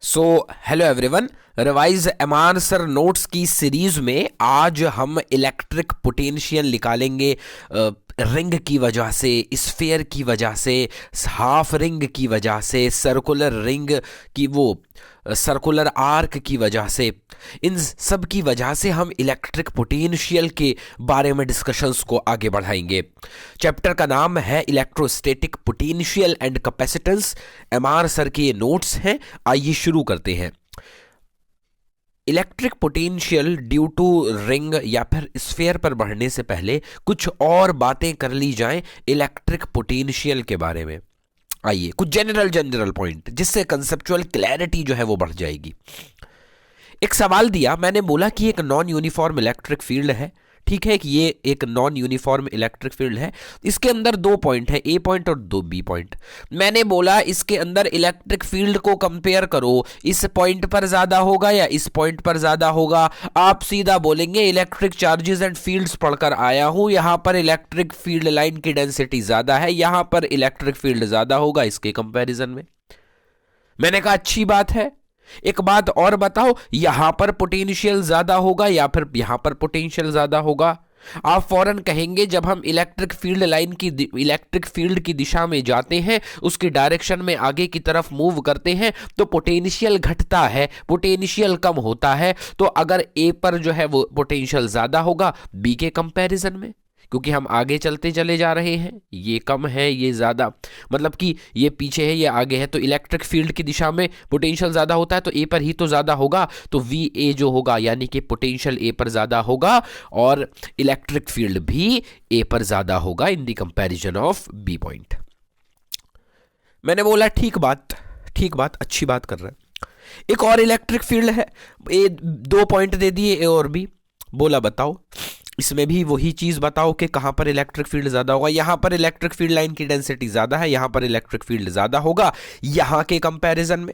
So hello everyone. Revise MR sir notes की series में आज हम इलेक्ट्रिक पोटेंशियल निकालेंगे रिंग की वजह से, स्फीयर की वजह से, हाफ रिंग की वजह से, सर्कुलर रिंग की वो सर्कुलर आर्क की वजह से। इन सब की वजह से हम इलेक्ट्रिक पोटेंशियल के बारे में डिस्कशंस को आगे बढ़ाएंगे। चैप्टर का नाम है electrostatic potential and capacitance. M R sir के ये नोट्स हैं, आइए शुरू करते हैं। Electric potential due to ring या फिर स्फीयर पर बढ़ने से पहले कुछ और बातें कर ली जाएं इलेक्ट्रिक पोटेंशियल के बारे में। आइए कुछ जनरल पॉइंट, जिससे कंसेप्चुअल क्लैरिटी जो है वो बढ़ जाएगी। एक सवाल दिया, मैंने बोला कि एक नॉन यूनिफॉर्म इलेक्ट्रिक फील्ड है, ठीक है कि ये एक नॉन यूनिफॉर्म इलेक्ट्रिक फील्ड है। इसके अंदर दो पॉइंट है, ए पॉइंट और दो बी पॉइंट। मैंने बोला इसके अंदर इलेक्ट्रिक फील्ड को कंपेयर करो, इस पॉइंट पर ज्यादा होगा या इस पॉइंट पर ज्यादा होगा। आप सीधा बोलेंगे इलेक्ट्रिक चार्जेस एंड फील्ड्स पढ़कर आया हूं, यहां पर इलेक्ट्रिक फील्ड लाइन की डेंसिटी ज्यादा है, यहां पर इलेक्ट्रिक फील्ड ज्यादा होगा इसके कंपैरिजन में। मैंने कहा अच्छी बात है, एक बात और बताओ, यहां पर पोटेंशियल ज्यादा होगा या फिर यहां पर पोटेंशियल ज्यादा होगा। आप फौरन कहेंगे जब हम इलेक्ट्रिक फील्ड की दिशा में जाते हैं, उसकी डायरेक्शन में आगे की तरफ मूव करते हैं तो पोटेंशियल घटता है, पोटेंशियल कम होता है। तो अगर ए पर जो है वो पोटेंशियल ज्यादा होगा बी के कंपैरिजन में, क्योंकि हम आगे चलते चले जा रहे हैं, ये कम है ये ज्यादा, मतलब कि ये पीछे है ये आगे है, तो इलेक्ट्रिक फील्ड की दिशा में पोटेंशियल ज्यादा होता है तो ए पर ही तो ज्यादा होगा। तो वी ए जो होगा यानी कि पोटेंशियल ए पर ज्यादा होगा और इलेक्ट्रिक फील्ड भी ए पर ज्यादा होगा in the comparison of B point. मैंने बोला ठीक बात, अच्छी बात कर रहे हैं। एक और इलेक्ट्रिक फील्ड है, ए दो पॉइंट दे दिए ए और बी, बोला बताओ इसमें भी वही चीज बताओ कि कहां पर इलेक्ट्रिक फील्ड ज्यादा होगा। यहां पर इलेक्ट्रिक फील्ड लाइन की डेंसिटी ज्यादा है, यहां पर इलेक्ट्रिक फील्ड ज्यादा होगा, यहां के कंपैरिजन में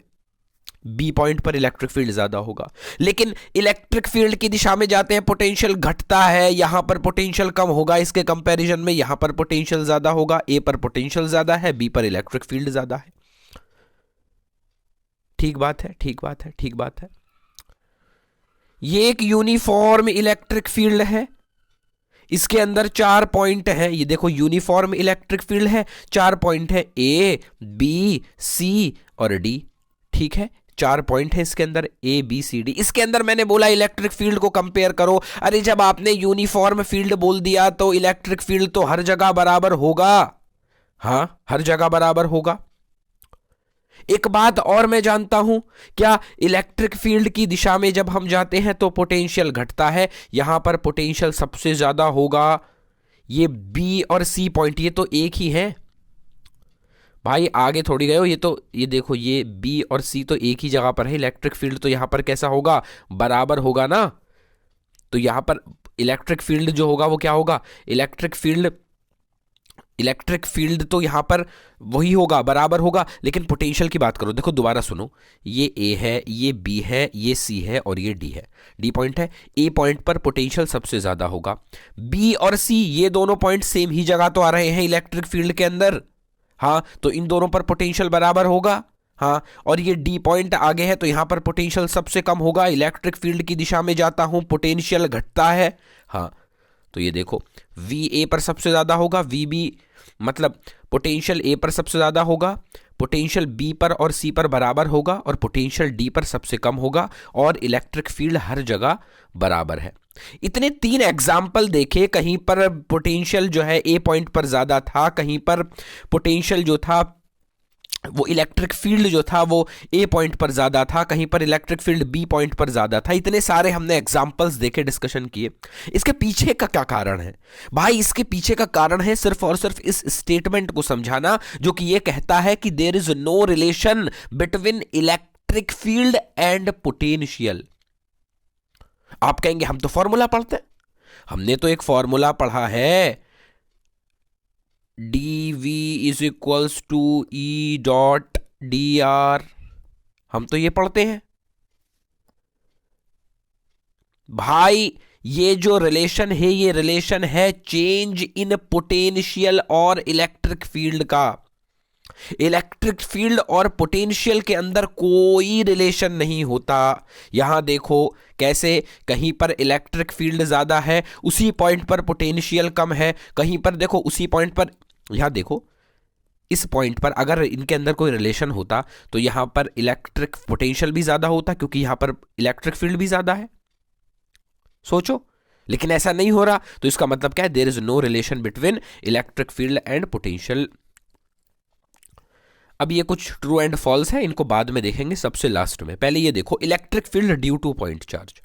बी पॉइंट पर इलेक्ट्रिक फील्ड ज्यादा होगा। लेकिन इलेक्ट्रिक फील्ड की दिशा में जाते हैं पोटेंशियल घटता है, यहां पर पोटेंशियल कम होगा इसके कंपैरिजन में, यहां पर पोटेंशियल ज्यादा होगा, ए पर पोटेंशियल ज्यादा है, बी पर इलेक्ट्रिक फील्ड ज्यादा है। ठीक बात है। ये एक यूनिफॉर्म इलेक्ट्रिक फील्ड है, इसके अंदर 4 पॉइंट हैं, ये देखो यूनिफॉर्म इलेक्ट्रिक फील्ड है, 4 पॉइंट है ए बी सी और डी, ठीक है 4 पॉइंट है इसके अंदर ए बी सी डी। इसके अंदर मैंने बोला इलेक्ट्रिक फील्ड को कंपेयर करो। अरे जब आपने यूनिफॉर्म फील्ड बोल दिया तो इलेक्ट्रिक फील्ड तो हर जगह बराबर होगा, हाँ हर जगह बराबर होगा। एक बात और मैं जानता हूं, क्या इलेक्ट्रिक फील्ड की दिशा में जब हम जाते हैं तो पोटेंशियल घटता है, यहां पर पोटेंशियल सबसे ज्यादा होगा। ये बी और सी पॉइंट ये तो एक ही है भाई, आगे थोड़ी गए हो, ये देखो ये बी और सी तो एक ही जगह पर है। इलेक्ट्रिक फील्ड तो यहां पर कैसा होगा, बराबर होगा ना। तो यहां पर इलेक्ट्रिक फील्ड जो होगा वो क्या होगा, इलेक्ट्रिक फील्ड तो यहां पर वही होगा, बराबर होगा। लेकिन पोटेंशियल की बात करो, देखो दोबारा सुनो, ये ए है, ये बी है, ये सी है और ये डी है, डी पॉइंट है। ए पॉइंट पर पोटेंशियल सबसे ज्यादा होगा, बी और सी ये दोनों पॉइंट सेम ही जगह तो आ रहे हैं इलेक्ट्रिक फील्ड के अंदर, हाँ तो इन दोनों पर पोटेंशियल बराबर होगा, हाँ। और ये डी पॉइंट आगे है तो यहां पर पोटेंशियल सबसे कम होगा, इलेक्ट्रिक फील्ड की दिशा में जाता हूं पोटेंशियल घटता है, हाँ। तो ये देखो वी ए पर सबसे ज्यादा होगा, वी बी मतलब पोटेंशियल ए पर सबसे ज्यादा होगा, पोटेंशियल बी पर और सी पर बराबर होगा और पोटेंशियल डी पर सबसे कम होगा, और इलेक्ट्रिक फील्ड हर जगह बराबर है। इतने 3 एग्जाम्पल देखे, कहीं पर पोटेंशियल जो है ए पॉइंट पर ज्यादा था, कहीं पर पोटेंशियल जो था वो इलेक्ट्रिक फील्ड जो था वो ए पॉइंट पर ज्यादा था, कहीं पर इलेक्ट्रिक फील्ड बी पॉइंट पर ज्यादा था। इतने सारे हमने एग्जांपल्स देखे, डिस्कशन किए। इसके पीछे का क्या कारण है भाई, इसके पीछे का कारण है सिर्फ और सिर्फ इस स्टेटमेंट को समझाना जो कि ये कहता है कि there is no relation between electric field and potential. आप कहेंगे हम तो फॉर्मूला पढ़ते हैं, हमने तो एक फॉर्मूला पढ़ा है, D V is equals to E dot D R, हम तो ये पढ़ते हैं भाई। ये जो रिलेशन है ये रिलेशन है चेंज इन पोटेंशियल और इलेक्ट्रिक फील्ड का। इलेक्ट्रिक फील्ड और पोटेंशियल के अंदर कोई रिलेशन नहीं होता। यहां देखो कैसे, कहीं पर इलेक्ट्रिक फील्ड ज्यादा है उसी पॉइंट पर पोटेंशियल कम है, कहीं पर देखो उसी पॉइंट पर, यहां देखो इस पॉइंट पर अगर इनके अंदर कोई रिलेशन होता तो यहां पर इलेक्ट्रिक पोटेंशियल भी ज्यादा होता क्योंकि यहां पर इलेक्ट्रिक फील्ड भी ज्यादा है। सोचो, लेकिन ऐसा नहीं हो रहा, तो इसका मतलब क्या है, there is no relation between electric field and potential. अब ये कुछ ट्रू एंड फॉल्स है, इनको बाद में देखेंगे, सबसे लास्ट में। पहले ये देखो, electric field due two point charge.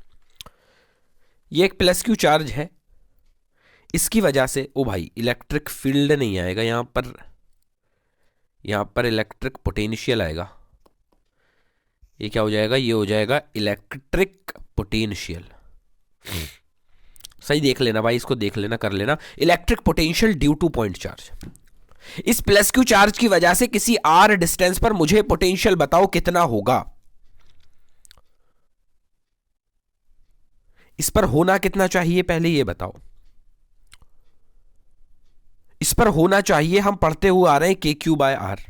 ये एक प्लस क्यू चार्ज है, इसकी वजह से, ओ भाई इलेक्ट्रिक फील्ड नहीं आएगा यहां पर इलेक्ट्रिक पोटेंशियल आएगा। ये क्या हो जाएगा, ये हो जाएगा इलेक्ट्रिक पोटेंशियल। सही देख लेना भाई, इसको देख लेना, कर लेना। Electric potential due two point charge. इस प्लस क्यू चार्ज की वजह से किसी आर डिस्टेंस पर मुझे पोटेंशियल बताओ कितना होगा। इस पर होना कितना चाहिए, पहले ये बताओ। इस पर होना चाहिए, हम पढ़ते हुए आ रहे हैं, के क्यू बाय आर।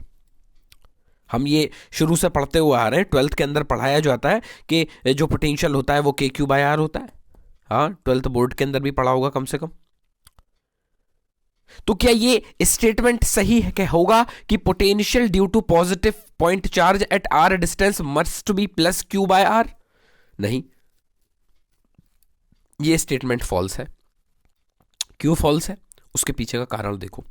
हम ये शुरू से पढ़ते हुए आ रहे हैं, 12th के अंदर पढ़ाया जाता है कि जो पोटेंशियल होता है वो के क्यू बाय आर होता है। हाँ, 12th बोर्ड के अंदर भी पढ़ा होगा कम से कम। तो क्या ये स्टेटमेंट सही है, क्या होगा कि potential due to positive point charge at R distance must be plus Q by R? नहीं, ये स्टेटमेंट फॉल्स है। क्यों फॉल्स है, उसके पीछे का कारण देखो।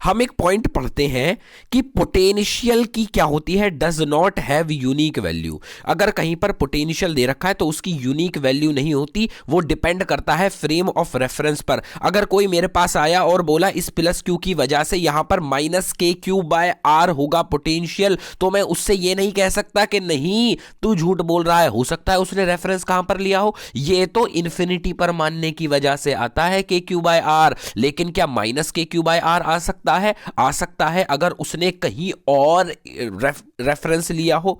हम एक पॉइंट पढ़ते हैं कि पोटेंशियल की क्या होती है, does not have unique value. अगर कहीं पर पोटेंशियल दे रखा है तो उसकी यूनिक वैल्यू नहीं होती, वो डिपेंड करता है फ्रेम ऑफ रेफरेंस पर। अगर कोई मेरे पास आया और बोला इस प्लस क्यू की वजह से यहां पर माइनस के क्यू बाय आर होगा पोटेंशियल, तो मैं उससे ये नहीं कह सकता कि नहीं तू झूठ बोल रहा है। हो सकता है उसने रेफरेंस कहां पर लिया हो, ये तो इन्फिनिटी पर मानने की वजह से आता है के क्यू बाय आर। लेकिन क्या माइनस के क्यू बाय आर आ सकता है? आ सकता है, अगर उसने कहीं और रेफरेंस लिया हो।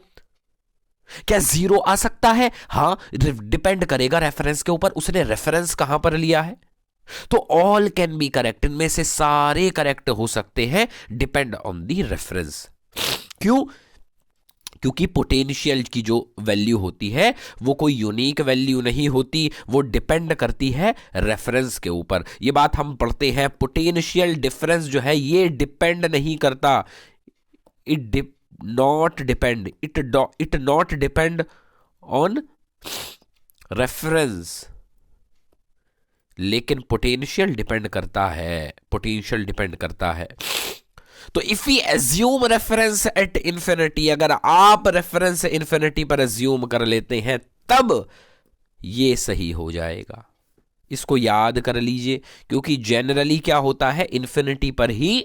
क्या जीरो आ सकता है? हां, डिपेंड करेगा रेफरेंस के ऊपर, उसने रेफरेंस कहां पर लिया है। तो ऑल कैन बी करेक्ट, इनमें से सारे करेक्ट हो सकते हैं, डिपेंड ऑन दी रेफरेंस। क्यों? क्योंकि पोटेंशियल की जो वैल्यू होती है वो कोई यूनिक वैल्यू नहीं होती, वो डिपेंड करती है रेफरेंस के ऊपर। ये बात हम पढ़ते हैं, पोटेंशियल डिफरेंस जो है ये डिपेंड नहीं करता, it not depend on reference, लेकिन पोटेंशियल डिपेंड करता है, पोटेंशियल डिपेंड करता है। तो if we assume reference at infinity, अगर आप रेफरेंस इंफिनिटी पर एज्यूम कर लेते हैं तब ये सही हो जाएगा। इसको याद कर लीजिए, क्योंकि जनरली क्या होता है, इंफिनिटी पर ही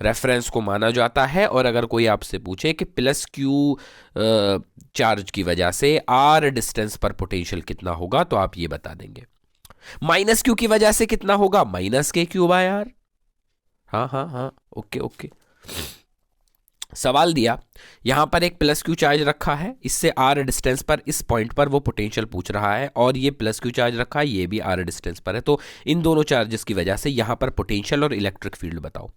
रेफरेंस को माना जाता है। और अगर कोई आपसे पूछे कि प्लस क्यू चार्ज की वजह से आर डिस्टेंस पर पोटेंशियल कितना होगा, तो आप ये बता देंगे। माइनस क्यू की वजह से कितना होगा, माइनस के क्यू बाय आर। हाँ हाँ हाँ, ओके। सवाल दिया, यहां पर एक प्लस क्यू चार्ज रखा है, इससे आर डिस्टेंस पर इस पॉइंट पर वो पोटेंशियल पूछ रहा है, और ये प्लस क्यू चार्ज रखा है, ये भी आर डिस्टेंस पर है। तो इन दोनों चार्जेस की वजह से यहां पर पोटेंशियल और इलेक्ट्रिक फील्ड बताओ।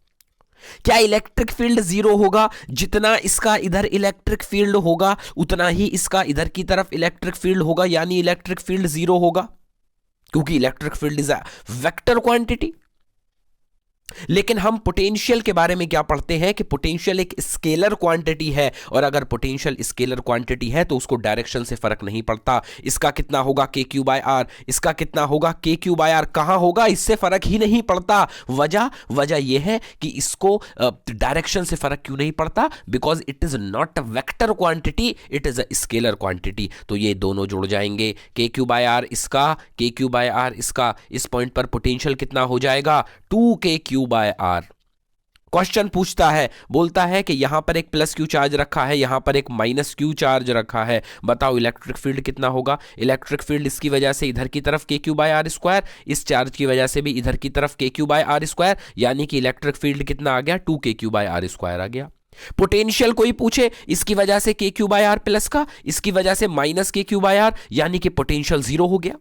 क्या इलेक्ट्रिक फील्ड जीरो होगा? जितना इसका इधर इलेक्ट्रिक फील्ड होगा उतना ही इसका इधर की तरफ इलेक्ट्रिक फील्ड होगा, यानी इलेक्ट्रिक फील्ड जीरो होगा, क्योंकि electric field is a vector quantity. लेकिन हम पोटेंशियल के बारे में क्या पढ़ते हैं कि पोटेंशियल एक स्केलर क्वांटिटी है, और अगर पोटेंशियल स्केलर क्वांटिटी है तो उसको डायरेक्शन से फर्क नहीं पड़ता। इसका कितना होगा, के क्यू बाय आर, इसका कितना होगा, के क्यू बाय आर, कहां होगा इससे फर्क ही नहीं पड़ता। वजह यह है कि इसको डायरेक्शन से फर्क क्यों नहीं पड़ता, because it is not a vector quantity, it is a scalar quantity. तो ये दोनों जुड़ जाएंगे, के क्यू बाय आर इसका, के क्यू बाय आर इसका। इस पॉइंट पर पोटेंशियल कितना हो जाएगा, 2 के क्यू बाय आर। क्वेश्चन पूछता है, बोलता है कि यहां पर एक प्लस क्यू चार्ज रखा है, यहां पर एक माइनस क्यू चार्ज रखा है, बताओ इलेक्ट्रिक फील्ड कितना होगा। इलेक्ट्रिक फील्ड इसकी वजह से इधर की तरफ के क्यू बाय आर स्क्वायर, इस चार्ज की वजह से भी इधर की तरफ के क्यू बाय आर स्क्वायर, यानी कि इलेक्ट्रिक फील्ड कितना आ गया, 2 के क्यू बाय आर स्क्वायर आ गया। पोटेंशियल कोई पूछे, इसकी वजह से के क्यू बाय आर प्लस का, इसकी वजह से माइनस के क्यू बाय आर, यानी कि पोटेंशियल जीरो हो गया।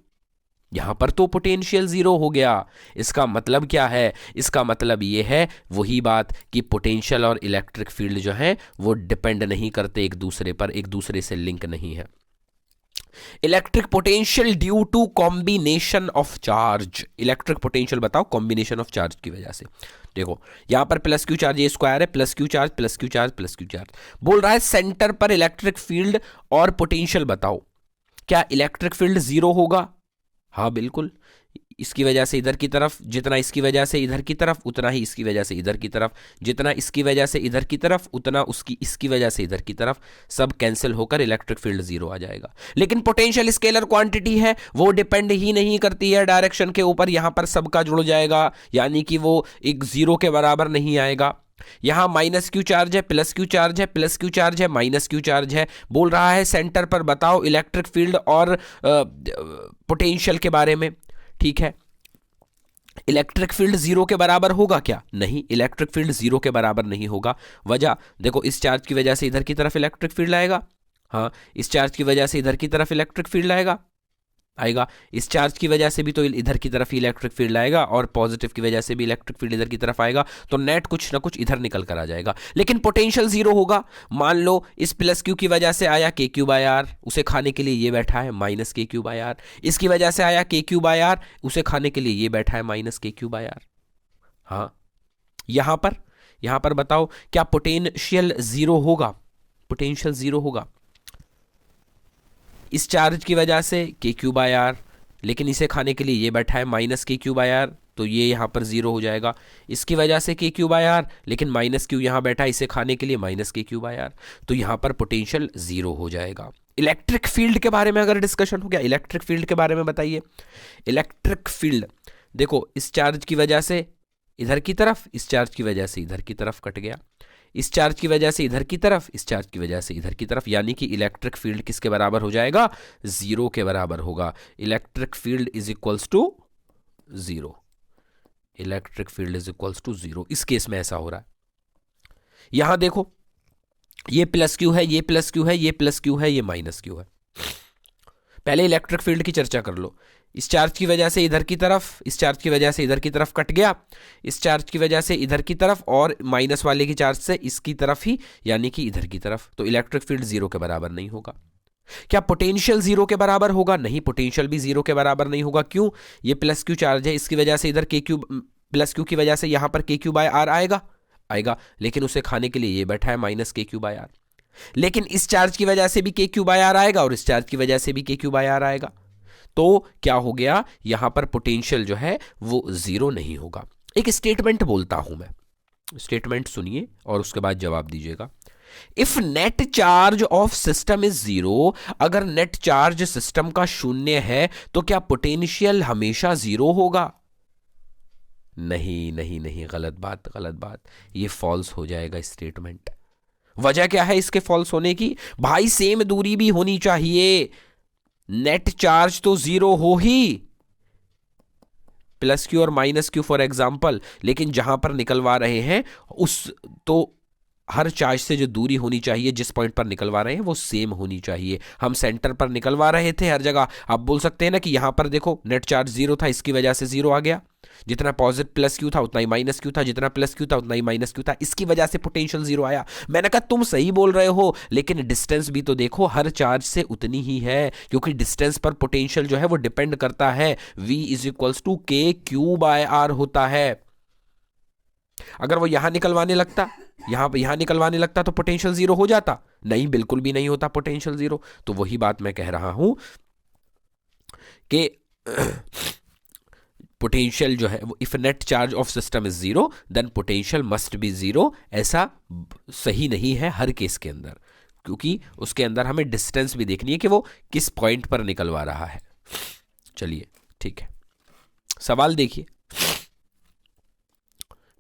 यहां पर तो पोटेंशियल जीरो हो गया। इसका मतलब क्या है? इसका मतलब ये है वही बात कि पोटेंशियल और इलेक्ट्रिक फील्ड जो है वो डिपेंड नहीं करते एक दूसरे पर, एक दूसरे से लिंक नहीं है। Electric potential due to combination of charge. Electric potential बताओ कॉम्बिनेशन ऑफ चार्ज की वजह से। देखो यहां पर प्लस क्यू चार्ज, ये स्क्वायर है, plus Q charge plus Q charge plus Q charge. बोल रहा है सेंटर पर इलेक्ट्रिक फील्ड और पोटेंशियल बताओ, क्या इलेक्ट्रिक फील्ड जीरो होगा? हाँ बिल्कुल, इसकी वजह से इधर की तरफ जितना इसकी वजह से इधर की तरफ उतना ही इसकी वजह से इधर की तरफ, जितना इसकी वजह से इधर की तरफ उतना उसकी इसकी वजह से इधर की तरफ, सब कैंसिल होकर इलेक्ट्रिक फील्ड जीरो आ जाएगा। लेकिन पोटेंशियल स्केलर क्वांटिटी है, वो डिपेंड ही नहीं करती है डायरेक्शन के ऊपर, यहां पर सबका जुड़ जाएगा, यानी कि वो एक जीरो के बराबर नहीं आएगा। यहां माइनस क्यू चार्ज है, प्लस क्यू चार्ज है, प्लस क्यू चार्ज है, माइनस क्यू चार्ज है। बोल रहा है सेंटर पर बताओ इलेक्ट्रिक फील्ड और पोटेंशियल के बारे में। ठीक है, इलेक्ट्रिक फील्ड जीरो के बराबर होगा क्या? नहीं, इलेक्ट्रिक फील्ड जीरो के बराबर नहीं होगा। वजह देखो, इस चार्ज की वजह से इधर की तरफ इलेक्ट्रिक फील्ड आएगा, हाँ, इस चार्ज की वजह से इधर की तरफ इलेक्ट्रिक फील्ड आएगा, इस चार्ज की वजह से भी तो इधर की तरफ ही इलेक्ट्रिक फील्ड आएगा, और पॉजिटिव की वजह से भी इलेक्ट्रिक फील्ड इधर की तरफ आएगा, तो नेट कुछ ना कुछ इधर निकल कर आ जाएगा। लेकिन पोटेंशियल जीरो होगा। मान लो इस प्लस क्यू की वजह से आया के क्यू बाय आर, उसे खाने के लिए ये बैठा है माइनस के क्यू बाय आर। इसकी वजह से आया के क्यू बाय आर, उसे खाने के लिए ये बैठा है माइनस के क्यू बाय आर। हाँ, यहां पर बताओ क्या पोटेंशियल जीरो होगा? पोटेंशियल जीरो होगा इस चार्ज की वजह से के क्यू बाय आर, लेकिन इसे खाने के लिए ये बैठा है माइनस के क्यू बाय आर, तो ये यहाँ पर जीरो हो जाएगा। इसकी वजह से के क्यू बाय आर, लेकिन माइनस क्यू यहाँ बैठा है इसे खाने के लिए माइनस के क्यू बाय आर, तो यहाँ पर पोटेंशियल जीरो हो जाएगा। इलेक्ट्रिक फील्ड के बारे में अगर डिस्कशन हो गया, इलेक्ट्रिक फील्ड के बारे में बताइए। इलेक्ट्रिक फील्ड देखो, इस चार्ज की वजह से इधर की तरफ, इस चार्ज की वजह से इधर की तरफ कट गया, इस चार्ज की वजह से इधर की तरफ, इस चार्ज की वजह से इधर की तरफ, यानी कि इलेक्ट्रिक फील्ड किसके बराबर हो जाएगा? जीरो के बराबर होगा। Electric field is equals to zero. Electric field is equals to zero. इस केस में ऐसा हो रहा है। यहां देखो, ये प्लस क्यू है, ये प्लस क्यू है, ये प्लस क्यू है, ये माइनस क्यू है। पहले इलेक्ट्रिक फील्ड की चर्चा कर लो। इस चार्ज की वजह से इधर की तरफ, इस चार्ज की वजह से इधर की तरफ कट गया, इस चार्ज की वजह से इधर की तरफ, और माइनस वाले की चार्ज से इसकी तरफ ही, यानी कि इधर की तरफ, तो इलेक्ट्रिक फील्ड जीरो के बराबर नहीं होगा। क्या पोटेंशियल जीरो के बराबर होगा? नहीं, पोटेंशियल भी जीरो के बराबर नहीं होगा। क्यों? ये प्लस क्यू चार्ज है, इसकी वजह से इधर के क्यू, प्लस क्यू की वजह से यहां पर के क्यू बाय आर आएगा, लेकिन उसे खाने के लिए ये बैठा है माइनस के क्यू बाय आर। लेकिन इस चार्ज की वजह से भी के क्यू बाय आर आएगा, और इस चार्ज की वजह से भी के क्यू बाय आर आएगा, तो क्या हो गया? यहां पर पोटेंशियल जो है वो जीरो नहीं होगा। एक स्टेटमेंट बोलता हूं मैं, स्टेटमेंट सुनिए और उसके बाद जवाब दीजिएगा। If net charge of system is zero, अगर नेट चार्ज सिस्टम का शून्य है तो क्या पोटेंशियल हमेशा जीरो होगा? नहीं नहीं नहीं, गलत बात, गलत बात, ये फॉल्स हो जाएगा स्टेटमेंट। वजह क्या है इसके फॉल्स होने की? भाई सेम दूरी भी होनी चाहिए, नेट चार्ज तो जीरो हो ही, प्लस क्यू और माइनस क्यू फॉर एग्जांपल, लेकिन जहां पर निकलवा रहे हैं उस, तो हर चार्ज से जो दूरी होनी चाहिए, जिस पॉइंट पर निकलवा रहे हैं वो सेम होनी चाहिए। हम सेंटर पर निकलवा रहे थे हर जगह, आप बोल सकते हैं ना कि यहां पर देखो नेट चार्ज जीरो था, इसकी वजह से जीरो आ गया, जितना पॉजिटिव प्लस क्यू था उतना ही माइनस क्यू था, जितना प्लस क्यू था उतना ही माइनस क्यू था, इसकी वजह से पोटेंशियल जीरो आया। मैंने कहा तुम सही बोल रहे हो, लेकिन डिस्टेंस भी तो देखो हर चार्ज से उतनी ही है, क्योंकि डिस्टेंस पर पोटेंशियल जो है वो डिपेंड करता है। v is equals to K Q by are होता है। अगर वो यहां निकलवाने लगता, यहां निकलवाने लगता तो पोटेंशियल जीरो हो जाता? नहीं, बिल्कुल भी नहीं होता पोटेंशियल जीरो। तो वही बात मैं कह रहा हूं कि पोटेंशियल जो है वो, if net charge of system is zero then potential must be zero, ऐसा सही नहीं है हर केस के अंदर, क्योंकि उसके अंदर हमें डिस्टेंस भी देखनी है कि वो किस पॉइंट पर निकलवा रहा है। चलिए ठीक है, सवाल देखिए।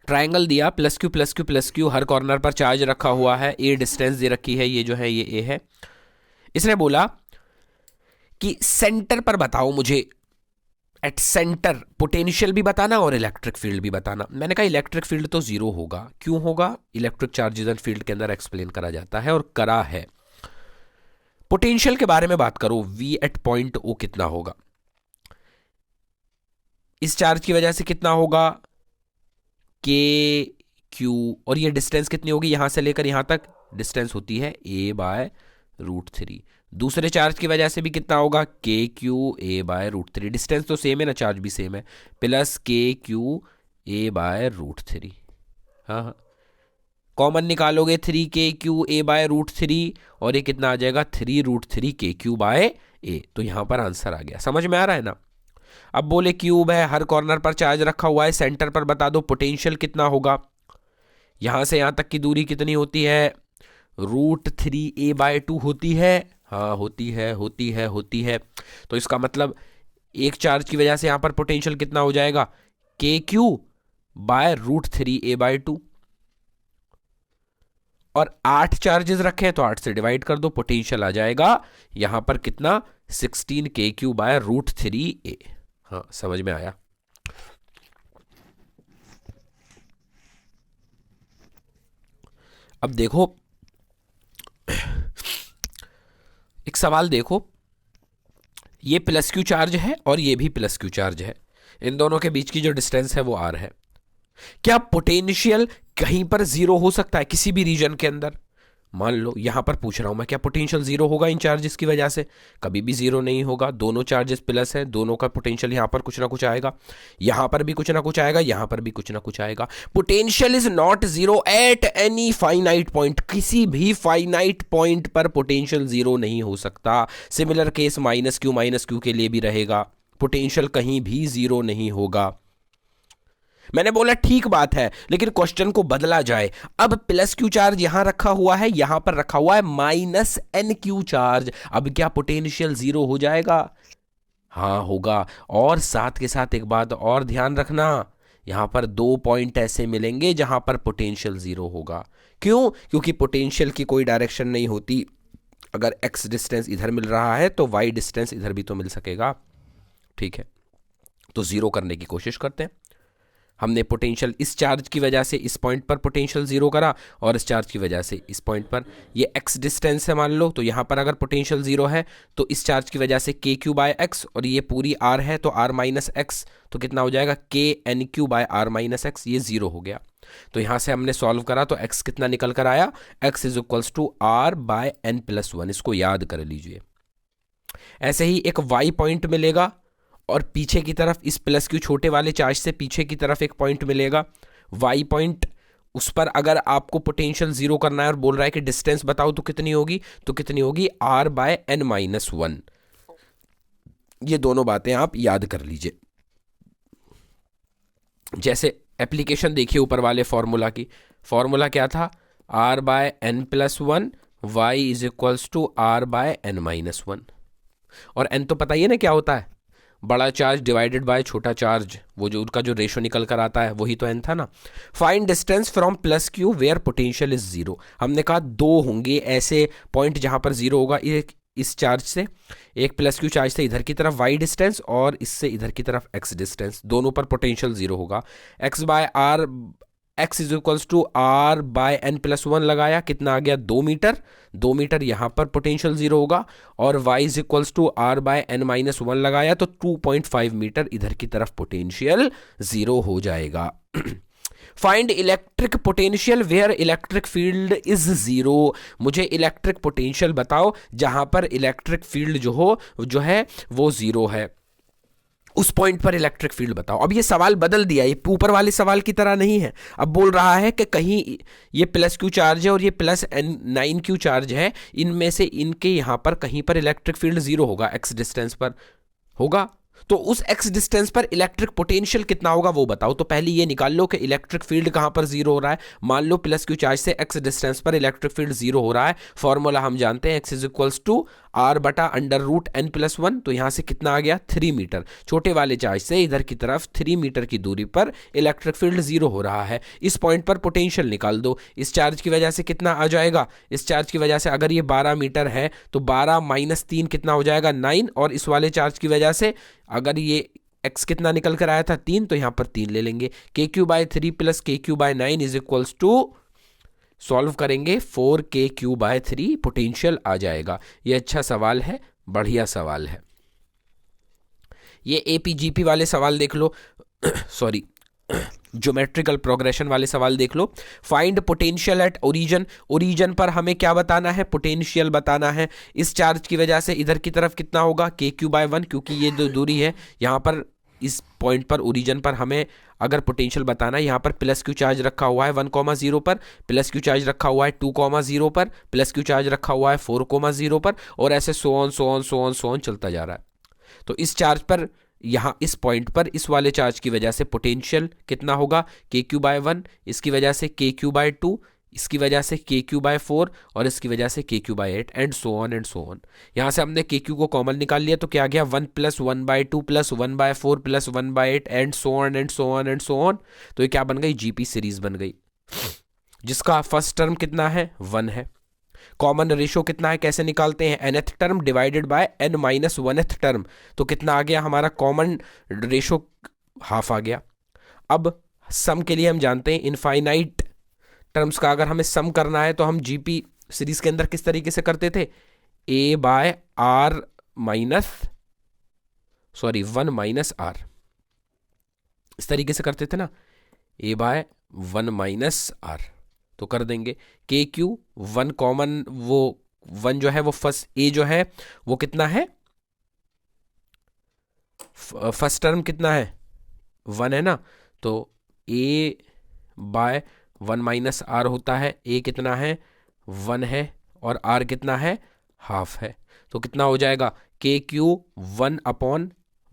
ट्रायंगल दिया, plus Q plus Q plus Q, हर कॉर्नर पर चार्ज रखा हुआ है, ए डिस्टेंस दे रखी है, ये जो है ये ए है। इसने बोला कि सेंटर पर बताओ मुझे, एट सेंटर पोटेंशियल भी बताना और इलेक्ट्रिक फील्ड भी बताना। मैंने कहा इलेक्ट्रिक फील्ड तो जीरो होगा। क्यों होगा? इलेक्ट्रिक चार्जेस एंड फील्ड के अंदर एक्सप्लेन करा जाता है और करा है। पोटेंशियल के बारे में बात करो, v एट पॉइंट ओ कितना होगा? इस चार्ज की वजह से कितना होगा के क्यू, और ये डिस्टेंस कितनी होगी यहां से लेकर यहां तक, डिस्टेंस होती है a/√3। दूसरे चार्ज की वजह से भी कितना होगा के क्यू a/√3, डिस्टेंस तो सेम है ना, चार्ज भी सेम है, प्लस के क्यू a/√3। हाँ हाँ, कॉमन निकालोगे 3k³ a/√3 और ये कितना आ जाएगा 3√3 k³ a। तो यहां पर आंसर आ गया, समझ में आ रहा है ना। अब बोले क्यूब है, हर कॉर्नर पर चार्ज रखा हुआ है, सेंटर पर बता दो पोटेंशियल कितना होगा। यहां से यहां तक की दूरी कितनी होती है, √3a/2 होती है। हाँ होती है। तो इसका मतलब एक चार्ज की वजह से यहां पर पोटेंशियल कितना हो जाएगा KQ/√3a/2। और 8 चार्जेस रखे हैं तो 8 से डिवाइड कर दो, पोटेंशियल आ जाएगा यहां पर कितना 16kQ/√3a। हाँ समझ में आया। अब देखो एक सवाल देखो, ये प्लस क्यू चार्ज है और ये भी प्लस क्यू चार्ज है, इन दोनों के बीच की जो डिस्टेंस है वो r है। क्या पोटेंशियल कहीं पर जीरो हो सकता है किसी भी रीजन के अंदर? मान लो यहां पर पूछ रहा हूं मैं, क्या पोटेंशियल जीरो होगा इन चार्जेस की वजह से? कभी भी जीरो नहीं होगा, दोनों चार्जेस प्लस है, दोनों का पोटेंशियल यहां पर कुछ ना कुछ आएगा, यहां पर भी कुछ ना कुछ आएगा, यहां पर भी कुछ ना कुछ आएगा। Potential is not zero at any finite point, किसी भी फाइनाइट पॉइंट पर पोटेंशियल जीरो नहीं हो सकता। सिमिलर केस -q के लिए भी रहेगा, पोटेंशियल कहीं भी जीरो नहीं होगा। मैंने बोला ठीक बात है, लेकिन क्वेश्चन को बदला जाए। अब प्लस क्यू चार्ज यहां रखा हुआ है, यहां पर रखा हुआ है -NQ चार्ज, अब क्या पोटेंशियल जीरो हो जाएगा? हाँ होगा। और साथ के साथ एक बात और ध्यान रखना, यहां पर 2 पॉइंट ऐसे मिलेंगे जहां पर पोटेंशियल जीरो होगा। क्यों? क्योंकि पोटेंशियल की कोई डायरेक्शन नहीं होती, अगर x डिस्टेंस इधर मिल रहा है तो y डिस्टेंस इधर भी तो मिल सकेगा। ठीक है, तो जीरो करने की कोशिश करते हैं। हमने पोटेंशियल इस चार्ज की वजह से इस पॉइंट पर पोटेंशियल जीरो करा, और इस चार्ज की वजह से इस पॉइंट पर, ये x डिस्टेंस है मान लो, तो यहां पर अगर पोटेंशियल जीरो है तो इस चार्ज की वजह से KQ/x, और ये पूरी r है तो r-x, तो कितना हो जाएगा KNQ/r-x, ये जीरो हो गया। तो यहां से हमने सॉल्व करा तो x कितना निकल कर आया, x is equals to r/n+1, इसको याद कर लीजिए। ऐसे ही एक y पॉइंट मिलेगा, और पीछे की तरफ इस प्लस क्यू छोटे वाले चार्ज से पीछे की तरफ एक पॉइंट मिलेगा y पॉइंट, उस पर अगर आपको पोटेंशियल जीरो करना है और बोल रहा है कि डिस्टेंस बताओ तो कितनी होगी, r/n-1। ये दोनों बातें आप याद कर लीजिए। जैसे एप्लीकेशन देखिए ऊपर वाले फॉर्मूला की, फॉर्मूला क्या था, r/n+1 y is equals to r/n-1। और n तो पता ही है ना क्या होता है, बड़ा चार्ज डिवाइडेड बाय छोटा चार्ज, वो जो उनका जो रेशो निकल कर आता है वही तो n था ना। Find distance from plus Q where potential is zero, हमने कहा 2 होंगे ऐसे पॉइंट जहां पर जीरो होगा, एक इस चार्ज से, एक प्लस क्यू चार्ज से इधर की तरफ y डिस्टेंस, और इससे इधर की तरफ x डिस्टेंस, दोनों पर पोटेंशियल जीरो होगा। x is equals to r/n+1 लगाया, कितना आ गया 2 मीटर, 2 मीटर यहां पर पोटेंशियल जीरो होगा, और y is equals to r/n-1 लगाया तो 2.5 मीटर इधर की तरफ पोटेंशियल जीरो हो जाएगा। Find electric potential where electric field is zero, मुझे इलेक्ट्रिक पोटेंशियल बताओ जहां पर इलेक्ट्रिक फील्ड जो है वो जीरो है, उस पॉइंट पर इलेक्ट्रिक फील्ड बताओ। अब ये सवाल बदल दिया, ये ऊपर वाले सवाल की तरह नहीं है। अब बोल रहा है कि कहीं ये प्लस क्यू चार्ज है और ये प्लस 9q चार्ज है, इनमें से इनके यहां पर कहीं पर इलेक्ट्रिक फील्ड जीरो होगा, x डिस्टेंस पर होगा, तो उस x डिस्टेंस पर इलेक्ट्रिक पोटेंशियल कितना होगा वो बताओ। तो पहले ये निकाल लो कि इलेक्ट्रिक फील्ड कहां पर जीरो हो रहा है। मान लो प्लस क्यू चार्ज से x डिस्टेंस पर इलेक्ट्रिक फील्ड जीरो हो रहा है, फॉर्मूला हम जानते हैं x is equals to r/√n+1, तो यहां से कितना आ गया 3 मीटर, छोटे वाले चार्ज से इधर की तरफ 3 मीटर की दूरी पर इलेक्ट्रिक फील्ड जीरो हो रहा है। इस पॉइंट पर पोटेंशियल निकाल दो, इस चार्ज की वजह से कितना आ जाएगा, इस चार्ज की वजह से अगर ये 12 मीटर है तो 12 - 3 कितना हो जाएगा 9, और इस वाले चार्ज की वजह से अगर ये x कितना निकल कर आया था 3, तो यहां पर 3 ले लेंगे, KQ/3 + KQ/9 is equals to, solve करेंगे 4KQ/3, पोटेंशियल आ जाएगा। ये अच्छा सवाल है, बढ़िया सवाल है। ये एपीजीपी वाले सवाल देख लो सॉरी ज्योमेट्रिकल प्रोग्रेशन वाले सवाल देख लो। Find potential at origin, origin पर हमें क्या बताना है, पोटेंशियल बताना है। इस चार्ज की वजह से इधर की तरफ कितना होगा, KQ/1, क्योंकि ये जो दूरी है यहाँ पर इस पॉइंट पर ओरिजिन पर हमें अगर पोटेंशियल बताना है, यहाँ पर प्लस क्यू चार्ज रखा हुआ है 1,0 पर, प्लस क्यू चार्ज रखा हुआ है 2,0 पर, प्लस क्यू चार्ज रखा हुआ है 4,0 पर, और ऐसे सो ऑन चलता जा रहा है। तो इस चार्ज पर यहाँ इस पॉइंट पर इस वाले चार्ज की वजह से पोटेंशियल कितना होगा, KQ/1, इसकी वजह से KQ/2, इसकी वजह से KQ/4, और इसकी वजह से KQ/8, एंड सो ऑन। यहाँ से हमने KQ को कॉमन निकाल लिया तो क्या आ गया, 1 + 1/2 + 1/4 + 1/8 एंड सो ऑन। तो ये क्या बन गई, GP सीरीज बन गई, जिसका फर्स्ट टर्म कितना है, 1 है। कॉमन रेशो कितना है, कैसे निकालते हैं, nth term divided by n - 1th term, तो कितना आ गया हमारा कॉमन रेशो, हाफ आ गया। अब सम के लिए हम जानते हैं इनफाइनाइट टर्म्स का अगर हमें सम करना है तो हम GP सीरीज के अंदर किस तरीके से करते थे, A/R - 1 - R, इस तरीके से करते थे ना, A/1 - R, तो कर देंगे। KQ 1 कॉमन, वो 1 जो है वो फर्स्ट, A जो है वो कितना है, फर्स्ट टर्म कितना है, 1 है ना, तो A/1 - R होता है। A कितना है, 1 है, और R कितना है, हाफ है। तो कितना हो जाएगा, KQ 1/1 -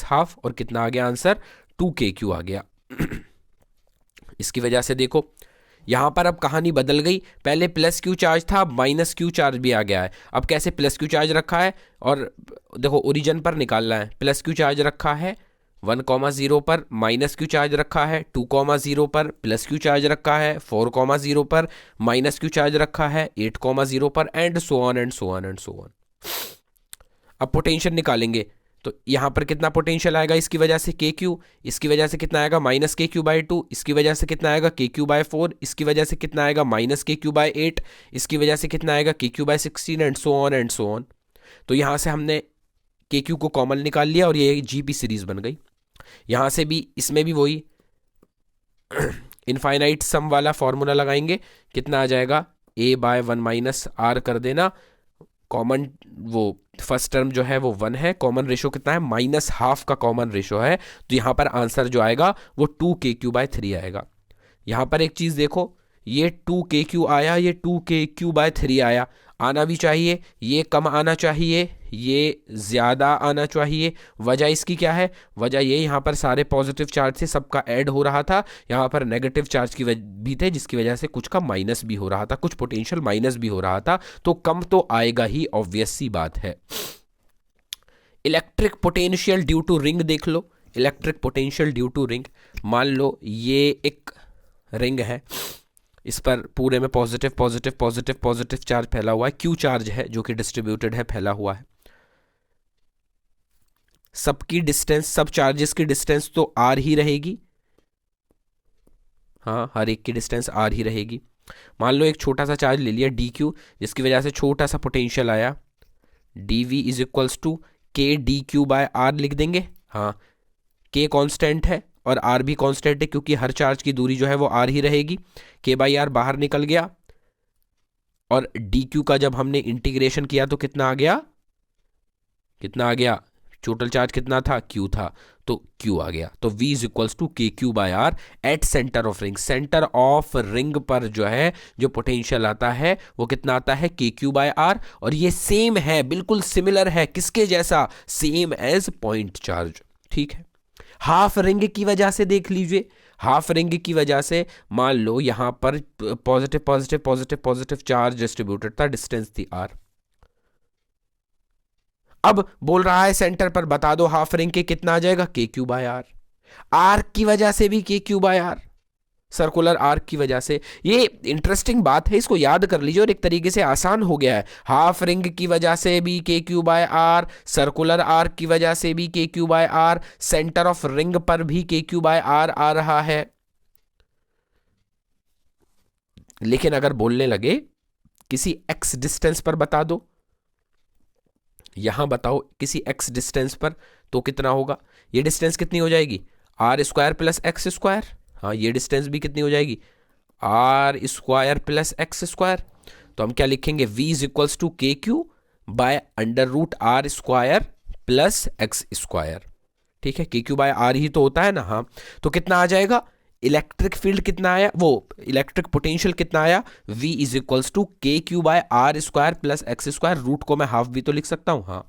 ½ और कितना आ गया आंसर, 2KQ आ गया। इसकी वजह से देखो यहाँ पर अब कहानी बदल गई, पहले प्लस क्यू चार्ज था, अब माइनस क्यू चार्ज भी आ गया है। अब कैसे, प्लस क्यू चार्ज रखा है और देखो ओरिजिन पर निकालना है, प्लस क्यू चार्ज रखा है 1,0 पर, माइनस क्यू चार्ज रखा है 2,0 पर, प्लस क्यू चार्ज रखा है 4,0 पर, माइनस क्यू चार्ज रखा है 8,0 पर, एंड सो ऑन। अब पोटेंशियल निकालेंगे तो यहाँ पर कितना पोटेंशियल आएगा, इसकी वजह से KQ, इसकी वजह से कितना आएगा, -KQ/2, इसकी वजह से कितना आएगा, KQ/4, इसकी वजह से कितना आएगा, -KQ/8, इसकी वजह से कितना आएगा, KQ/16, एंड सो ऑन। तो यहाँ से हमने KQ को कॉमन निकाल लिया और ये GP सीरीज बन गई। यहाँ से भी, इसमें भी वही इनफाइनाइट सम वाला फॉर्मूला लगाएंगे, कितना आ जाएगा, A/1 - R कर देना, कॉमन वो फर्स्ट टर्म जो है वो 1 है, कॉमन रेशो कितना है, -½ का कॉमन रेशो है, तो यहाँ पर आंसर जो आएगा वो 2KQ/3 आएगा। यहाँ पर एक चीज़ देखो, ये 2KQ आया, ये 2KQ/3 आया, आना भी चाहिए, ये कम आना चाहिए, ये ज़्यादा आना चाहिए। वजह इसकी क्या है, वजह ये यहाँ पर सारे पॉजिटिव चार्ज थे, सबका ऐड हो रहा था, यहाँ पर नेगेटिव चार्ज की भी थे, जिसकी वजह से कुछ का माइनस भी हो रहा था, कुछ पोटेंशियल माइनस भी हो रहा था, तो कम तो आएगा ही, ऑब्वियस सी बात है। Electric potential due to ring देख लो, electric potential due to ring, मान लो ये एक रिंग है, इस पर पूरे में पॉजिटिव चार्ज फैला हुआ है, Q चार्ज है जो कि डिस्ट्रीब्यूटेड है, फैला हुआ है। सबकी डिस्टेंस, सब चार्जेस की डिस्टेंस तो R ही रहेगी, हाँ, हर एक की डिस्टेंस R ही रहेगी। मान लो एक छोटा सा चार्ज ले लिया DQ, जिसकी वजह से छोटा सा पोटेंशियल आया, dV = KdQ/R लिख देंगे, हाँ, K कांस्टेंट है और R भी कांस्टेंट है, क्योंकि हर चार्ज की दूरी जो है वो R ही रहेगी। K/R बाहर निकल गया, और DQ का जब हमने इंटीग्रेशन किया तो कितना आ गया, टोटल चार्ज कितना था, Q था, तो Q आ गया। तो V = KQ/R eight centre of ring, centre of ring पर जो है जो पोटेंशियल आता है वो कितना आता है, KQ/R, और ये सेम है, बिल्कुल सिमिलर है, किसके जैसा, सेम एज पॉइंट चार्ज, ठीक है। हाफ रिंग की वजह से देख लीजिए, हाफ रिंग की वजह से मान लो यहां पर पॉजिटिव चार्ज डिस्ट्रीब्यूटेड था, डिस्टेंस थी R। अब बोल रहा है सेंटर पर बता दो हाफ रिंग के कितना आ जाएगा, KQ/R, आर्क की वजह से भी KQ/R, सर्कुलर आर्क की वजह से। ये इंटरेस्टिंग बात है, इसको याद कर लीजिए, और एक तरीके से आसान हो गया है। हाफ रिंग की वजह से भी KQ/R, सर्कुलर आर्क की वजह से भी KQ/R, सेंटर ऑफ रिंग पर भी KQ/R आ रहा है। लेकिन अगर बोलने लगे किसी x डिस्टेंस पर बता दो, यहां बताओ किसी x डिस्टेंस पर तो कितना होगा, ये डिस्टेंस कितनी हो जाएगी R square plus X square. हाँ, ये डिस्टेंस भी कितनी हो जाएगी R square plus X square. तो हम क्या लिखेंगे v is equals to K Q by under root R square plus X square. ठीक है, के क्यू बाय आर ही तो होता है ना। हाँ, तो कितना आ जाएगा, इलेक्ट्रिक फील्ड कितना आया, वो इलेक्ट्रिक पोटेंशियल कितना आया, v is equals to K Q by R square plus X square. Root को मैं हाफ भी तो लिख सकता हूं। हाँ,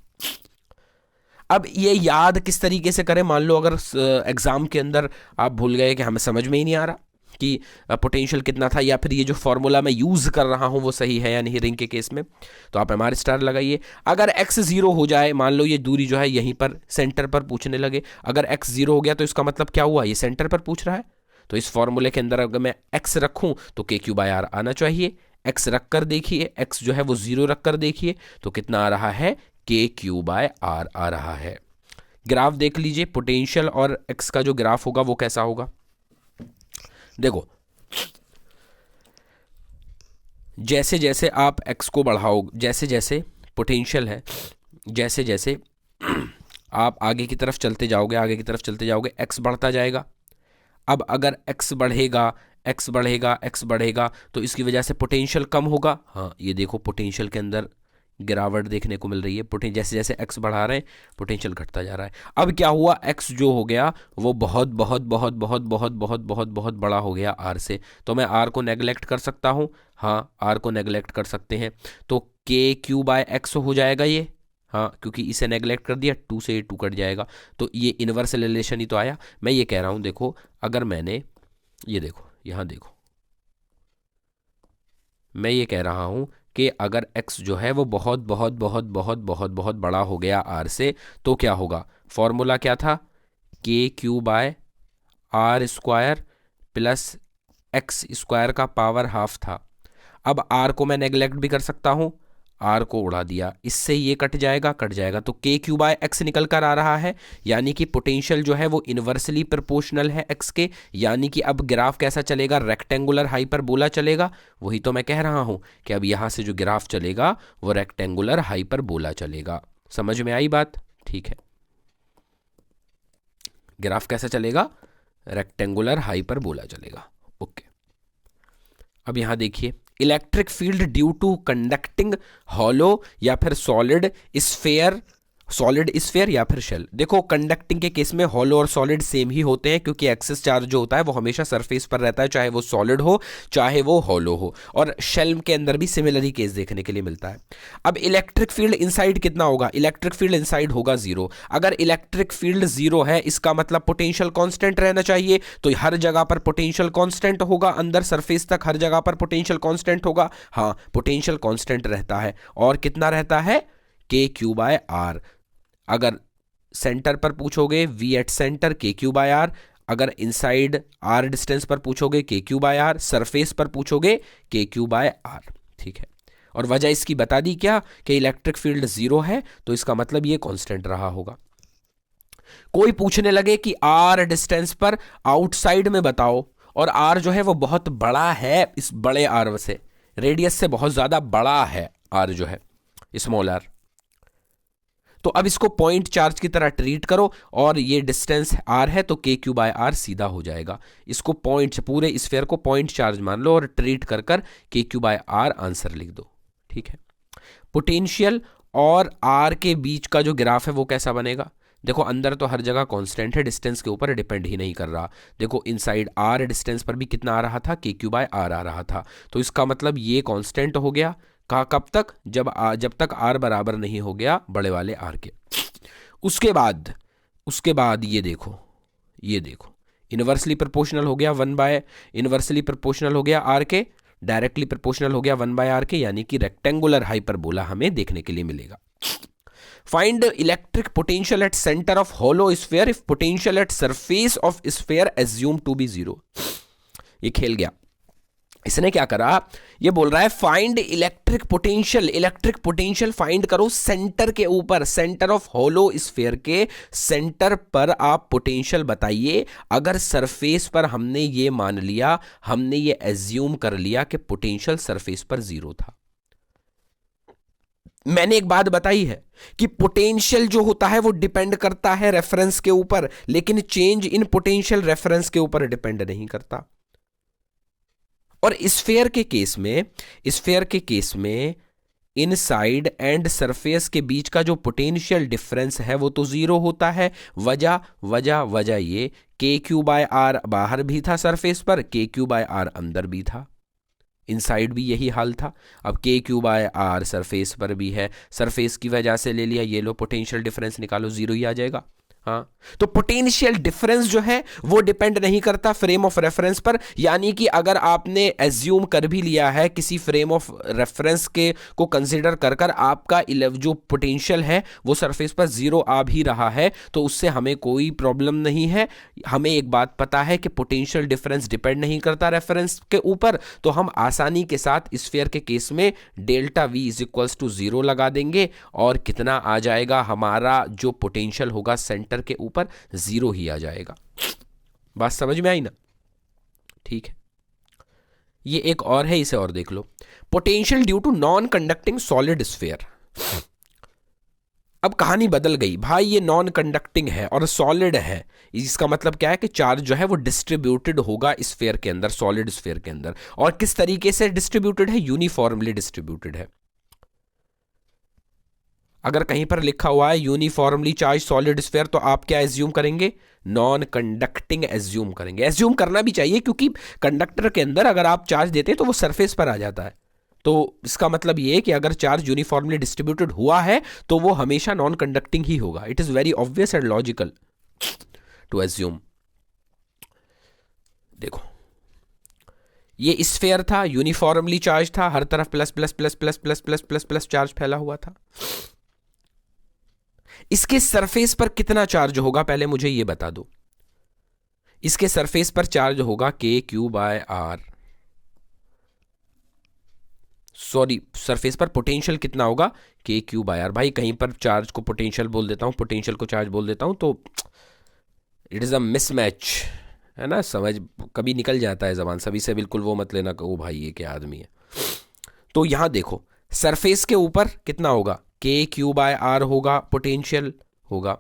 अब ये याद किस तरीके से करें, मान लो अगर एग्जाम के अंदर आप भूल गए कि हमें समझ में ही नहीं आ रहा कि पोटेंशियल कितना था, या फिर ये जो फॉर्मूला मैं यूज कर रहा हूं वो सही है या नहीं रिंग के केस में, तो आप एमआर स्टार लगाइए। अगर x 0 हो जाए, मान लो ये दूरी जो है यहीं पर सेंटर पर पूछने लगे, अगर x 0 हो गया तो इसका मतलब क्या हुआ, ये सेंटर पर पूछ रहा है। तो इस फॉर्मूले के अंदर अगर मैं x रखूं तो के क्यू बाय आर आना चाहिए। x रख कर देखिए, x जो है वो 0 रख कर देखिए तो कितना आ रहा है, के क्यू बाय आर आ रहा है। ग्राफ देख लीजिए, पोटेंशियल और x का जो ग्राफ होगा वो कैसा होगा। देखो, जैसे जैसे आप x को बढ़ाओ, जैसे जैसे पोटेंशियल है, जैसे जैसे आप आगे की तरफ चलते जाओगे, आगे की तरफ चलते जाओगे, x बढ़ता जाएगा। अब अगर x बढ़ेगा, x बढ़ेगा, x बढ़ेगा तो इसकी वजह से पोटेंशियल कम होगा। हाँ, ये देखो पोटेंशियल के अंदर गिरावट देखने को मिल रही है। जैसे जैसे x बढ़ा रहे हैं पोटेंशियल घटता जा रहा है। अब क्या हुआ, x जो हो गया वो बहुत बहुत बहुत बहुत बहुत बहुत बहुत बहुत बड़ा हो गया r से, तो मैं r को नेगलेक्ट कर सकता हूँ। हाँ, r को नेगलेक्ट कर सकते हैं, तो के क्यू बाय एक्स हो जाएगा ये। हाँ, क्योंकि इसे नेगलेक्ट कर दिया, 2 से 2 कट जाएगा, तो ये इनवर्स रिलेशन ही तो आया। मैं ये कह रहा हूँ, देखो अगर मैंने ये देखो, यहाँ देखो, मैं ये कह रहा हूँ कि अगर x जो है वो बहुत बहुत बहुत बहुत बहुत बहुत बड़ा हो गया r से, तो क्या होगा, फॉर्मूला क्या था, K Q by R square plus X square का पावर हाफ था। अब r को मैं नेगलेक्ट भी कर सकता हूँ, r को उड़ा दिया, इससे ये कट जाएगा, कट जाएगा, तो के क्यू बाय एक्स निकल कर आ रहा है, यानी कि पोटेंशियल जो है वो इन्वर्सली प्रोपोर्शनल है x के। यानी कि अब ग्राफ कैसा चलेगा, रेक्टेंगुलर हाइपरबोला चलेगा। वही तो मैं कह रहा हूँ कि अब यहाँ से जो ग्राफ चलेगा वो रेक्टेंगुलर हाइपरबोला चलेगा। समझ में आई बात, ठीक है। ग्राफ कैसा चलेगा, रेक्टेंगुलर हाइपरबोला चलेगा। ओके, अब यहां देखिए, electric field due to conducting hollow या फिर सॉलिड स्फेयर, सॉलिड स्फेयर या फिर शेल। देखो, कंडक्टिंग के केस में हॉलो और सॉलिड सेम ही होते हैं, क्योंकि एक्सेस चार्ज जो होता है वो हमेशा सरफेस पर रहता है, चाहे वो सॉलिड हो चाहे वो हॉलो हो। और शेल के अंदर भी सिमिलर ही केस देखने के लिए मिलता है। अब इलेक्ट्रिक फील्ड इनसाइड कितना होगा, इलेक्ट्रिक फील्ड इनसाइड होगा 0। अगर इलेक्ट्रिक फील्ड 0 है, इसका मतलब पोटेंशियल कांस्टेंट रहना चाहिए, तो हर जगह पर पोटेंशियल कांस्टेंट होगा, अंदर सरफेस तक हर जगह पर पोटेंशियल कांस्टेंट होगा। हाँ, पोटेंशियल कांस्टेंट रहता है, और कितना रहता है, के क्यू बाय आर। अगर सेंटर पर पूछोगे v एट सेंटर के क्यू बाय आर, अगर इनसाइड r डिस्टेंस पर पूछोगे के क्यू बाय आर, सरफेस पर पूछोगे के क्यू बाय आर। ठीक है, और वजह इसकी बता दी क्या, कि इलेक्ट्रिक फील्ड 0 है, तो इसका मतलब ये कांस्टेंट रहा होगा। कोई पूछने लगे कि r डिस्टेंस पर आउटसाइड में बताओ, और r जो है वो बहुत बड़ा है, इस बड़े r से, रेडियस से बहुत ज्यादा बड़ा है r जो है, स्मॉल r, तो अब इसको पॉइंट चार्ज की तरह ट्रीट करो, और ये डिस्टेंस r है तो के क्यू बाय आर सीधा हो जाएगा। इसको पॉइंट, पूरे स्फीयर को पॉइंट चार्ज मान लो और ट्रीट कर कर के क्यू बाय आर आंसर लिख दो। ठीक है, पोटेंशियल और r के बीच का जो ग्राफ है वो कैसा बनेगा। देखो, अंदर तो हर जगह कांस्टेंट है, डिस्टेंस के ऊपर डिपेंड ही नहीं कर रहा। देखो, इनसाइड r डिस्टेंस पर भी कितना आ रहा था, के क्यू बाय आर आ रहा था, तो इसका मतलब ये कांस्टेंट हो गया। कब तक, जब तक r बराबर नहीं हो गया बड़े वाले r के। उसके बाद ये देखो, इनवर्सली प्रोपोर्शनल हो गया 1 बाय, इनवर्सली प्रोपोर्शनल हो गया r के, डायरेक्टली प्रोपोर्शनल हो गया 1 बाय r के, यानी कि रेक्टेंगुलर हाइपरबोला हमें देखने के लिए मिलेगा। Find electric potential at centre of hollow sphere if potential at surface of sphere assume to be 0। ये खेल गया, इसने क्या करा, ये बोल रहा है फाइंड इलेक्ट्रिक पोटेंशियल फाइंड करो सेंटर के ऊपर, सेंटर ऑफ होलो स्फीयर के सेंटर पर आप पोटेंशियल बताइए। अगर सरफेस पर हमने ये मान लिया, हमने ये एज्यूम कर लिया कि पोटेंशियल सरफेस पर 0 था, मैंने एक बात बताई है कि पोटेंशियल जो होता है वो डिपेंड करता है रेफरेंस के ऊपर, लेकिन चेंज इन पोटेंशियल रेफरेंस के ऊपर डिपेंड नहीं करता। और स्फेयर के केस में इनसाइड एंड सरफेस के बीच का जो पोटेंशियल डिफरेंस है वो तो जीरो होता है। वजह ये के क्यू बाय आर बाहर भी था सरफेस पर, के क्यू बाय आर अंदर भी था, इनसाइड भी यही हाल था। अब के क्यू बाय आर सरफेस पर भी है, सरफेस की वजह से ले लिया, ये लो पोटेंशियल डिफरेंस निकालो, जीरो ही आ जाएगा। हाँ, तो पोटेंशियल डिफरेंस जो है वो डिपेंड नहीं करता फ्रेम ऑफ रेफरेंस पर। यानी कि अगर आपने एज्यूम कर भी लिया है किसी फ्रेम ऑफ रेफरेंस के को कंसीडर कर कर आपका जो पोटेंशियल है वो सरफेस पर जीरो आ भी रहा है, तो उससे हमें कोई प्रॉब्लम नहीं है। हमें एक बात पता है कि पोटेंशियल डिफरेंस डिपेंड नहीं करता रेफरेंस के ऊपर, तो हम आसानी के साथ स्फीयर के केस में delta V is equals to zero लगा देंगे और कितना आ जाएगा, हमारा जो पोटेंशियल होगा सेंटर के ऊपर जीरो ही आ जाएगा। बात समझ में आई ना? ठीक है, ये एक और है, इसे और देख लो। Potential due to non conducting solid sphere. अब कहानी बदल गई भाई, ये नॉन कंडक्टिंग है और सॉलिड है, इसका मतलब क्या है कि चार्ज जो है वो डिस्ट्रीब्यूटेड होगा स्फीयर के अंदर, सॉलिड स्फीयर के अंदर। और किस तरीके से डिस्ट्रीब्यूटेड है? यूनिफॉर्मली डिस्ट्रीब्यूटेड है। अगर कहीं पर लिखा हुआ है यूनिफॉर्मली चार्ज सॉलिड स्फीयर, तो आप क्या एज्यूम करेंगे? नॉन कंडक्टिंग एज्यूम करेंगे। एज्यूम करना भी चाहिए, क्योंकि कंडक्टर के अंदर अगर आप चार्ज देते हैं तो वो सरफेस पर आ जाता है। तो इसका मतलब ये है कि अगर चार्ज यूनिफॉर्मली डिस्ट्रीब्यूटेड हुआ है तो वो हमेशा नॉन कंडक्टिंग ही होगा। It is very obvious and logical to assume. देखो, ये स्फीयर था, यूनिफॉर्मली चार्ज था, हर तरफ plus plus plus plus plus plus plus plus charge फैला हुआ था। इसके सरफेस पर कितना चार्ज होगा पहले मुझे ये बता दो। इसके सरफेस पर चार्ज होगा K Q by R, sorry surface पर पोटेंशियल कितना होगा? K Q by are. भाई कहीं पर चार्ज को पोटेंशियल बोल देता हूं, पोटेंशियल को चार्ज बोल देता हूं, तो इट इज अ मिसमैच, है ना? समझ कभी निकल जाता है जबान, सभी से बिल्कुल वो मत लेना कि ओ भाई ये क्या आदमी है। तो यहां देखो, सरफेस के ऊपर कितना होगा? के क्यू बाय आर होगा, पोटेंशियल होगा।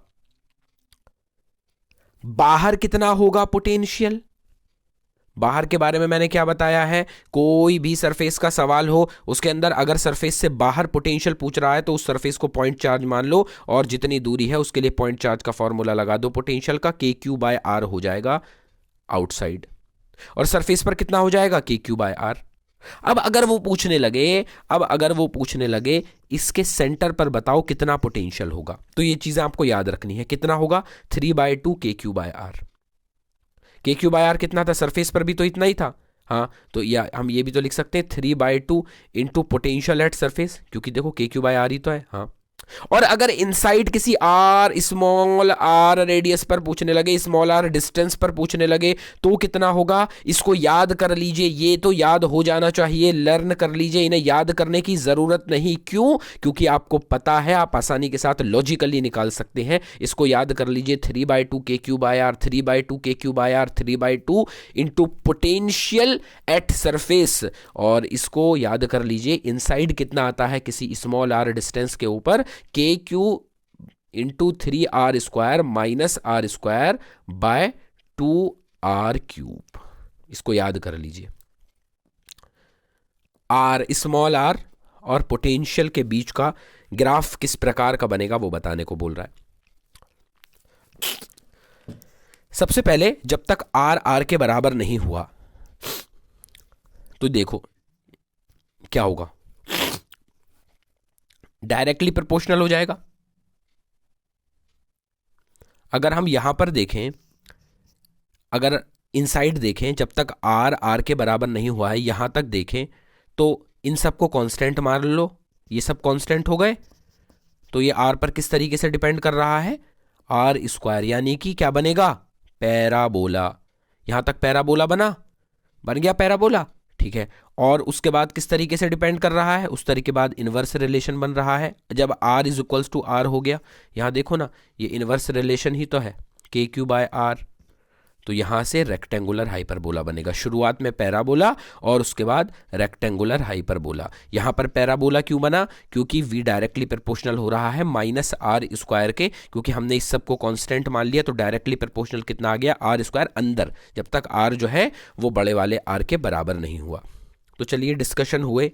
बाहर कितना होगा पोटेंशियल? बाहर के बारे में मैंने क्या बताया है? कोई भी सरफेस का सवाल हो उसके अंदर अगर सरफेस से बाहर पोटेंशियल पूछ रहा है तो उस सरफेस को पॉइंट चार्ज मान लो और जितनी दूरी है उसके लिए पॉइंट चार्ज का फॉर्मूला लगा दो पोटेंशियल का, के क्यू बाय आर हो जाएगा आउटसाइड। और सरफेस पर कितना हो जाएगा? के क्यू बाय आर। अब अगर वो पूछने लगे इसके सेंटर पर बताओ कितना पोटेंशियल होगा, तो ये चीजें आपको याद रखनी है। कितना होगा? 3/2 के क्यू बाय आर। के क्यू बाय आर कितना था? सरफेस पर भी तो इतना ही था। हाँ, तो या हम ये भी तो लिख सकते हैं 3/2 इंटू पोटेंशियल एट सरफेस, क्योंकि देखो के क्यू बाय आर ही तो है। हाँ, और अगर इनसाइड किसी आर, स्मॉल आर रेडियस पर पूछने लगे, स्मॉल आर डिस्टेंस पर पूछने लगे, तो कितना होगा? इसको याद कर लीजिए, ये तो याद हो जाना चाहिए, लर्न कर लीजिए, इन्हें याद करने की जरूरत नहीं। क्यों? क्योंकि आपको पता है, आप आसानी के साथ लॉजिकली निकाल सकते हैं। इसको याद कर लीजिए, 3/2 K Q by R, 3/2 K Q by R, 3/2 into potential at surface. और इसको याद कर लीजिए, इनसाइड कितना आता है किसी स्मॉल आर डिस्टेंस के ऊपर? के Q into 3r² minus r² bye 2r³। इसको याद कर लीजिए। आर, स्मॉल आर और पोटेंशियल के बीच का ग्राफ किस प्रकार का बनेगा वो बताने को बोल रहा है। सबसे पहले जब तक r के बराबर नहीं हुआ तो देखो क्या होगा, डायरेक्टली प्रोपोर्शनल हो जाएगा। अगर हम यहां पर देखें, अगर इनसाइड देखें, जब तक r के बराबर नहीं हुआ है यहां तक देखें, तो इन सबको कांस्टेंट मान लो, ये सब कांस्टेंट हो गए। तो ये r पर किस तरीके से डिपेंड कर रहा है? r², यानी कि क्या बनेगा? पैराबोला। यहां तक पैराबोला बन गया पैराबोला, ठीक है। और उसके बाद किस तरीके से डिपेंड कर रहा है? उस तरीके बाद इनवर्स रिलेशन बन रहा है। जब r is equals to r हो गया, यहां देखो ना, ये इनवर्स रिलेशन ही तो है, के क्यू बाय आर। तो यहाँ से रेक्टेंगुलर हाइपरबोला बनेगा। शुरुआत में पैराबोला और उसके बाद रेक्टेंगुलर हाइपरबोला। यहाँ पर पैराबोला क्यों बना? क्योंकि v डायरेक्टली प्रोपोर्शनल हो रहा है माइनस आर स्क्वायर के, क्योंकि हमने इस सब को कांस्टेंट मान लिया, तो डायरेक्टली प्रोपोर्शनल कितना आ गया? आर स्क्वायर अंदर, जब तक आर जो है वो बड़े वाले आर के बराबर नहीं हुआ। तो चलिए डिस्कशन हुए,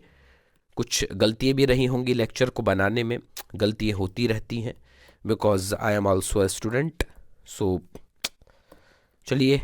कुछ गलतियाँ भी रही होंगी लेक्चर को बनाने में, गलतियाँ होती रहती हैं because I am also a student. So चलिए